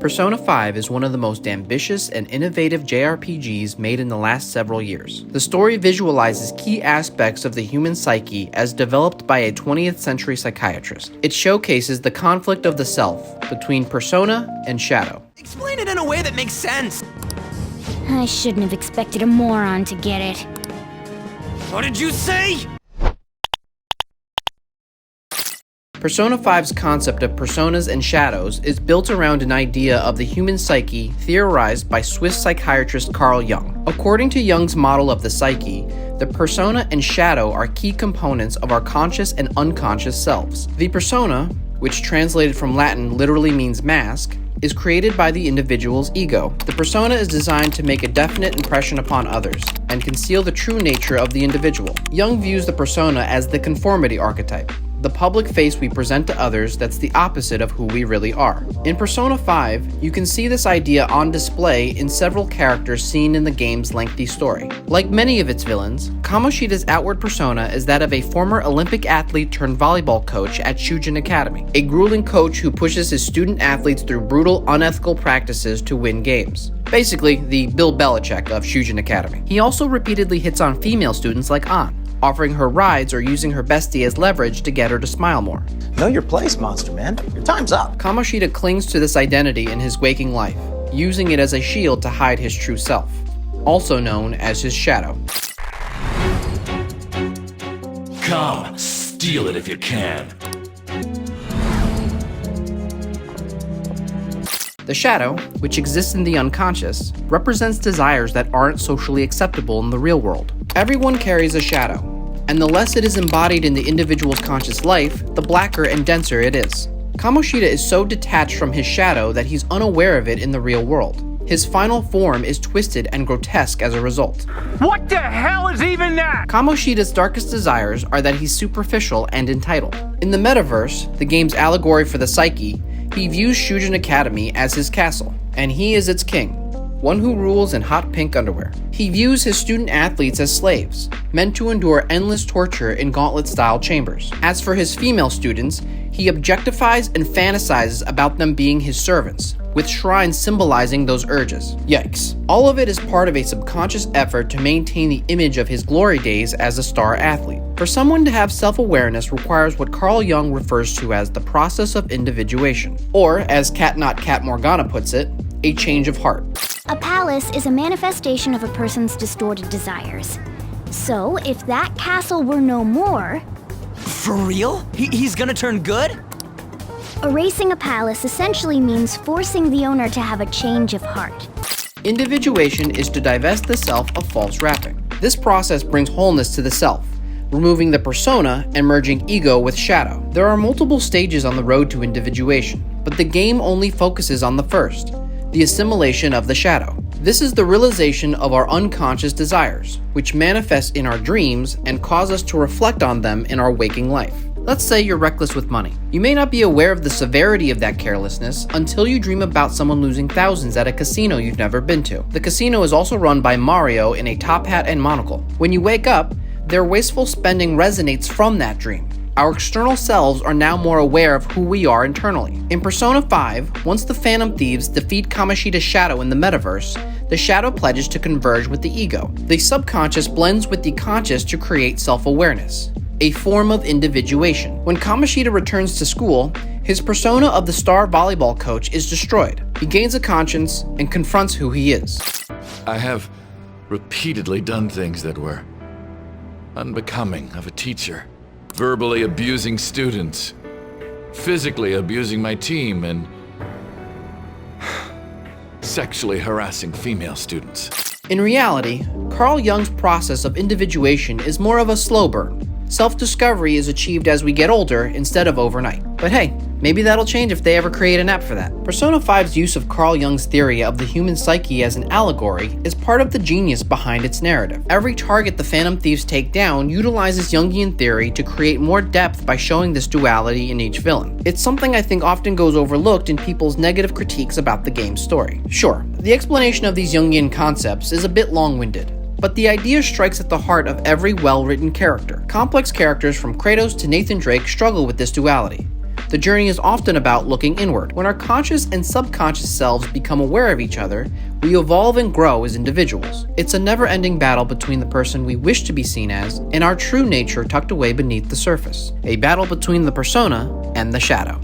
Persona 5 is one of the most ambitious and innovative JRPGs made in the last several years. The story visualizes key aspects of the human psyche as developed by a 20th century psychiatrist. It showcases the conflict of the self between persona and shadow. Explain it in a way that makes sense. I shouldn't have expected a moron to get it. What did you say? Persona 5's concept of personas and shadows is built around an idea of the human psyche theorized by Swiss psychiatrist Carl Jung. According to Jung's model of the psyche, the persona and shadow are key components of our conscious and unconscious selves. The persona, which translated from Latin literally means mask, is created by the individual's ego. The persona is designed to make a definite impression upon others and conceal the true nature of the individual. Jung views the persona as the conformity archetype, the public face we present to others that's the opposite of who we really are. In Persona 5, you can see this idea on display in several characters seen in the game's lengthy story. Like many of its villains, Kamoshida's outward persona is that of a former Olympic athlete turned volleyball coach at Shujin Academy, a grueling coach who pushes his student athletes through brutal, unethical practices to win games. Basically, the Bill Belichick of Shujin Academy. He also repeatedly hits on female students like Ann, offering her rides or using her bestie as leverage to get her to smile more. Know your place, Monster Man. Your time's up. Kamoshida clings to this identity in his waking life, using it as a shield to hide his true self, also known as his shadow. Come, steal it if you can. The shadow, which exists in the unconscious, represents desires that aren't socially acceptable in the real world. Everyone carries a shadow, and the less it is embodied in the individual's conscious life, the blacker and denser it is. Kamoshida is so detached from his shadow that he's unaware of it in the real world. His final form is twisted and grotesque as a result. What the hell is even that? Kamoshida's darkest desires are that he's superficial and entitled. In the metaverse, the game's allegory for the psyche, he views Shujin Academy as his castle, and he is its king, one who rules in hot pink underwear. He views his student athletes as slaves, meant to endure endless torture in gauntlet-style chambers. As for his female students, he objectifies and fantasizes about them being his servants, with shrines symbolizing those urges. Yikes. All of it is part of a subconscious effort to maintain the image of his glory days as a star athlete. For someone to have self-awareness requires what Carl Jung refers to as the process of individuation, or as Cat Not Cat Morgana puts it, a change of heart. A palace is a manifestation of a person's distorted desires. So, if that castle were no more... For real? He's gonna turn good? Erasing a palace essentially means forcing the owner to have a change of heart. Individuation is to divest the self of false wrapping. This process brings wholeness to the self, removing the persona and merging ego with shadow. There are multiple stages on the road to individuation, but the game only focuses on the first, the assimilation of the shadow. This is the realization of our unconscious desires, which manifest in our dreams and cause us to reflect on them in our waking life. Let's say you're reckless with money. You may not be aware of the severity of that carelessness until you dream about someone losing thousands at a casino you've never been to. The casino is also run by Mario in a top hat and monocle. When you wake up, their wasteful spending resonates from that dream. Our external selves are now more aware of who we are internally. In Persona 5, once the Phantom Thieves defeat Kamoshida's shadow in the metaverse, the shadow pledges to converge with the ego. The subconscious blends with the conscious to create self-awareness, a form of individuation. When Kamoshida returns to school, his persona of the star volleyball coach is destroyed. He gains a conscience and confronts who he is. I have repeatedly done things that were unbecoming of a teacher. Verbally abusing students, physically abusing my team, and sexually harassing female students. In reality, Carl Jung's process of individuation is more of a slow burn. Self-discovery is achieved as we get older instead of overnight. But hey, maybe that'll change if they ever create an app for that. Persona 5's use of Carl Jung's theory of the human psyche as an allegory is part of the genius behind its narrative. Every target the Phantom Thieves take down utilizes Jungian theory to create more depth by showing this duality in each villain. It's something I think often goes overlooked in people's negative critiques about the game's story. Sure, the explanation of these Jungian concepts is a bit long-winded, but the idea strikes at the heart of every well-written character. Complex characters from Kratos to Nathan Drake struggle with this duality. The journey is often about looking inward. When our conscious and subconscious selves become aware of each other, we evolve and grow as individuals. It's a never-ending battle between the person we wish to be seen as and our true nature tucked away beneath the surface. A battle between the persona and the shadow.